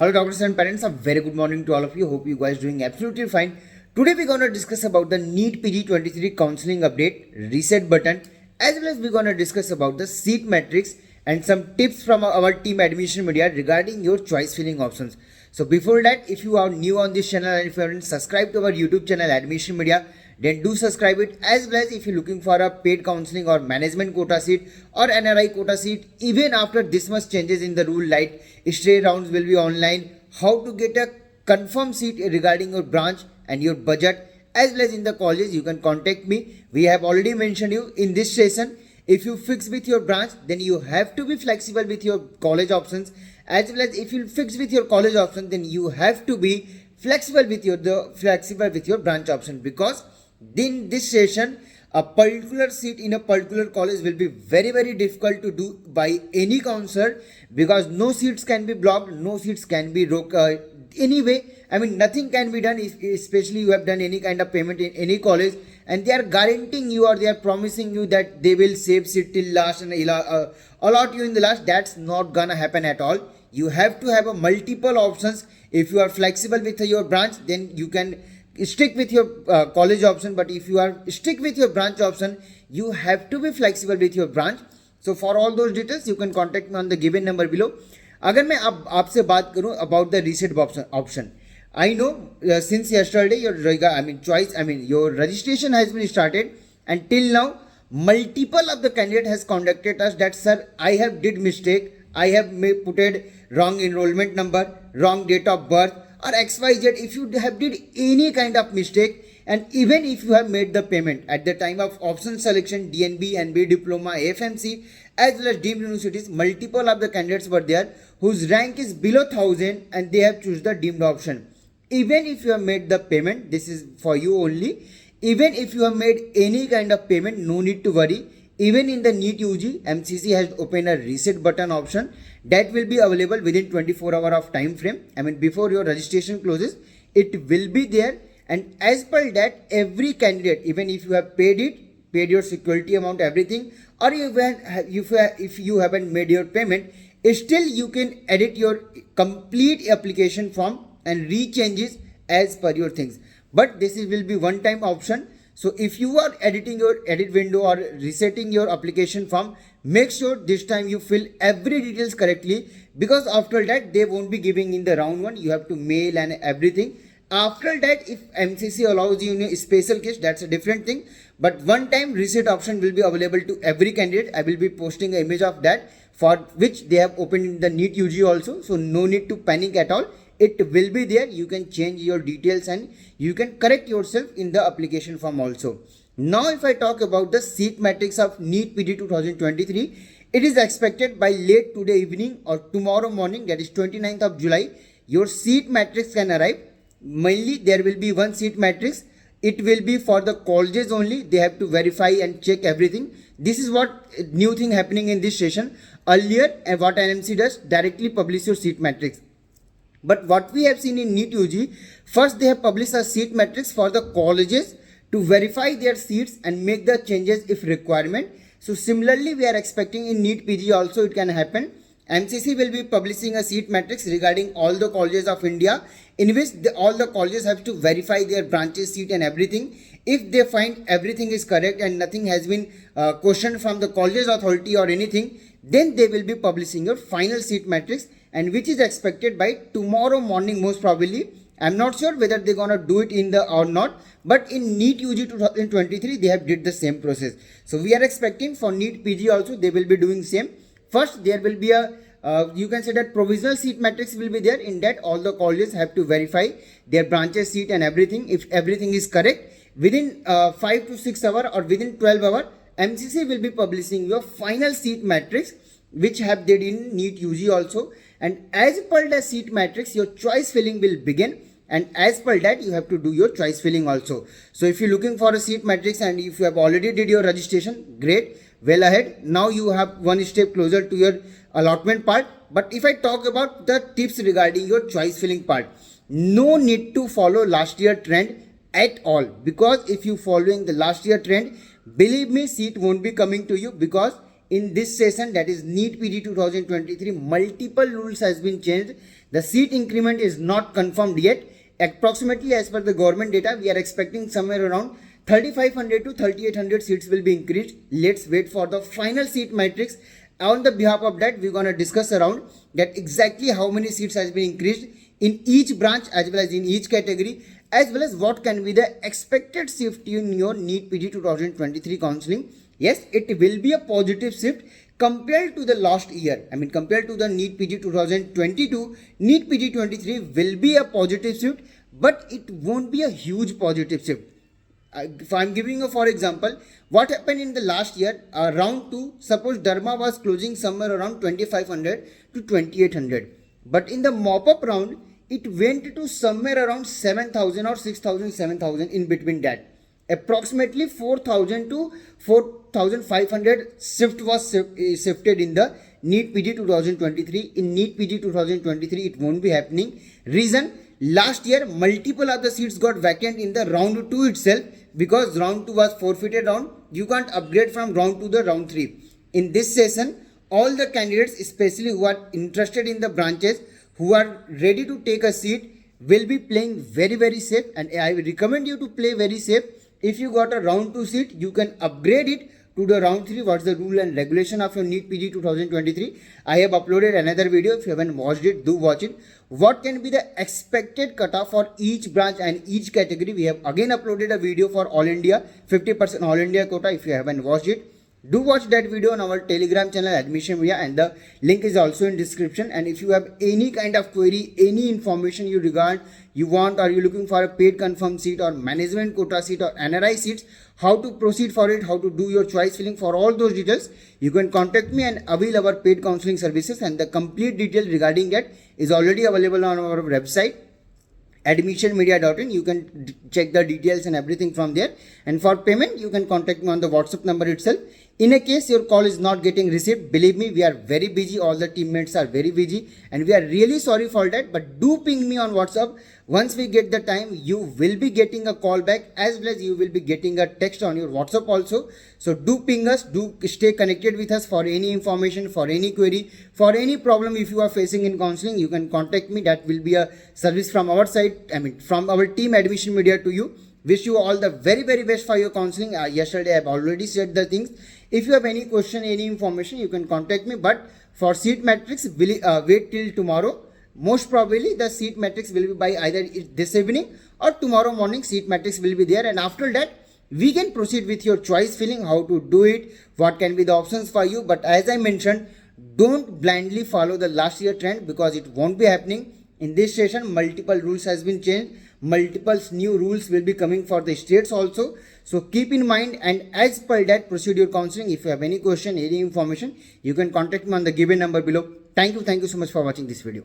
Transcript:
Hello doctors and parents, a very good morning to all of you. Hope you guys doing absolutely fine. Today we're going to discuss about the NEET PG 23 counseling update, reset button, as well as we're going to discuss about the seat matrix and some tips from our team Admission Media regarding your choice filling options. So before that, if you are new on this channel and if you haven't subscribed to our YouTube channel Admission Media, then do subscribe it, as well as if you're looking for a paid counseling or management quota seat or NRI quota seat, even after this much changes in the rule like straight rounds will be online, how to get a confirmed seat regarding your branch and your budget, as well as in the colleges, you can contact me. We have already mentioned you in this session. If you fix with your branch, then you have to be flexible with your college options, as well as if you fix with your college option, then you have to be flexible with your branch option, because in this session a particular seat in a particular college will be very difficult to do by any counselor, because no seats can be blocked, no seats can be anyway. I mean, nothing can be done if, especially you have done any kind of payment in any college and they are guaranteeing you or they are promising you that they will save seat till last and allot you in the last. That's not gonna happen at all. You have to have a multiple options. If you are flexible with your branch, then you can stick with your college option, but if you are stick with your branch option, you have to be flexible with your branch. So for all those details you can contact me on the given number below. अगर मैं अब आपसे बात करूं about the reset option, I know since yesterday your your registration has been started, and till now multiple of the candidate has contacted us that sir, I have did mistake, I have put wrong enrollment number, wrong date of birth, or XYZ. If you have did any kind of mistake, and even if you have made the payment at the time of option selection, DNB, NB diploma, FMC, as well as deemed universities, multiple of the candidates were there whose rank is below 1000 and they have choose the deemed option. Even if you have made the payment, this is for you only. Even if you have made any kind of payment, no need to worry. Even in the NEET UG, MCC has opened a reset button option that will be available within 24 hours of time frame. I mean, before your registration closes, it will be there. And as per that, every candidate, even if you have paid your security amount, everything, or if you haven't made your payment, still you can edit your complete application form and rechanges as per your things. But this will be one time option. So if you are editing your edit window or resetting your application form, make sure this time you fill every details correctly, because after that they won't be giving in the round one. You have to mail and everything. After that, if MCC allows you in a special case, that's a different thing. But one time reset option will be available to every candidate. I will be posting an image of that, for which they have opened in the NEET UG also. So no need to panic at all. It will be there. You can change your details and you can correct yourself in the application form also. Now if I talk about the seat matrix of NEET PG 2023, it is expected by late today evening or tomorrow morning, that is 29th of July, your seat matrix can arrive. Mainly there will be one seat matrix. It will be for the colleges only. They have to verify and check everything. This is what new thing happening in this session. Earlier, what NMC does, directly publish your seat matrix. But what we have seen in NEET UG, first they have published a seat matrix for the colleges to verify their seats and make the changes if requirement. So similarly, we are expecting in NEET PG also it can happen. MCC will be publishing a seat matrix regarding all the colleges of India, in which all the colleges have to verify their branches, seat and everything. If they find everything is correct and nothing has been questioned from the colleges authority or anything, then they will be publishing your final seat matrix, and which is expected by tomorrow morning most probably. I'm not sure whether they're gonna do it in the or not, but in NEET UG 2023 they have did the same process. So we are expecting for NEET PG also they will be doing same. First there will be a you can say that provisional seat matrix will be there. In that all the colleges have to verify their branches, seat and everything. If everything is correct, within 5 to 6 hours or within 12 hours, MCC will be publishing your final seat matrix, which have did in NEET UG also. And as per the seat matrix, your choice filling will begin. And as per that, you have to do your choice filling also. So if you're looking for a seat matrix and if you have already did your registration, great, well ahead. Now you have one step closer to your allotment part. But if I talk about the tips regarding your choice filling part, no need to follow last year trend at all, because if you following the last year trend, believe me, seat won't be coming to you, because in this session, that is NEET PG 2023, multiple rules has been changed. The seat increment is not confirmed yet. Approximately as per the government data, we are expecting somewhere around 3500 to 3800 seats will be increased. Let's wait for the final seat matrix. On the behalf of that, we're going to discuss around that exactly how many seats has been increased in each branch as well as in each category, as well as what can be the expected shift in your NEET PG 2023 counseling. Yes, it will be a positive shift compared to the last year. I mean, compared to the NEET PG 2022, NEET PG 23 will be a positive shift, but it won't be a huge positive shift. If I'm giving you for example, what happened in the last year, round 2, suppose Dharma was closing somewhere around 2500 to 2800. But in the mop-up round, it went to somewhere around 7000 or 6000, 7000 in between that. Approximately 4000 to 4500 shift was shifted in the NEET PG 2023. In NEET PG 2023, it won't be happening. Reason, last year multiple of the seats got vacant in the round 2 itself, because round 2 was forfeited round. You can't upgrade from round 2 to round 3. In this session, all the candidates, especially who are interested in the branches, who are ready to take a seat, will be playing very safe, and I will recommend you to play very safe. If you got a round 2 seat, you can upgrade it to the round 3. What's the rule and regulation of your NEET PG 2023? I have uploaded another video. If you haven't watched it, do watch it. What can be the expected cutoff for each branch and each category? We have again uploaded a video for All India, 50% All India quota. If you haven't watched it, do watch that video on our Telegram channel, Admission Media, and the link is also in description. And if you have any kind of query, any information you want, or you're looking for a paid confirmed seat or management quota seat or NRI seats, how to proceed for it, how to do your choice filling, for all those details, you can contact me and avail our paid counseling services. And the complete detail regarding that is already available on our website, admissionmedia.in. You can check the details and everything from there. And for payment, you can contact me on the WhatsApp number itself. In a case your call is not getting received, believe me, we are very busy. All the teammates are very busy, and we are really sorry for that. But do ping me on WhatsApp. Once we get the time, you will be getting a call back, as well as you will be getting a text on your WhatsApp also. So do ping us, do stay connected with us for any information, for any query, for any problem. If you are facing in counseling, you can contact me. That will be a service from our side, I mean from our team Admission Media to you. Wish you all the very best for your counseling. Yesterday I have already said the things. If you have any question, any information, you can contact me. But for seat matrix, wait till tomorrow. Most probably the seat matrix will be by either this evening or tomorrow morning. Seat matrix will be there, and after that we can proceed with your choice filling, how to do it, what can be the options for you. But as I mentioned, don't blindly follow the last year trend, because it won't be happening. In this session, multiple rules has been changed. Multiple new rules will be coming for the states also. So keep in mind, and as per that, proceed your counseling. If you have any question, any information, you can contact me on the given number below. Thank you so much for watching this video.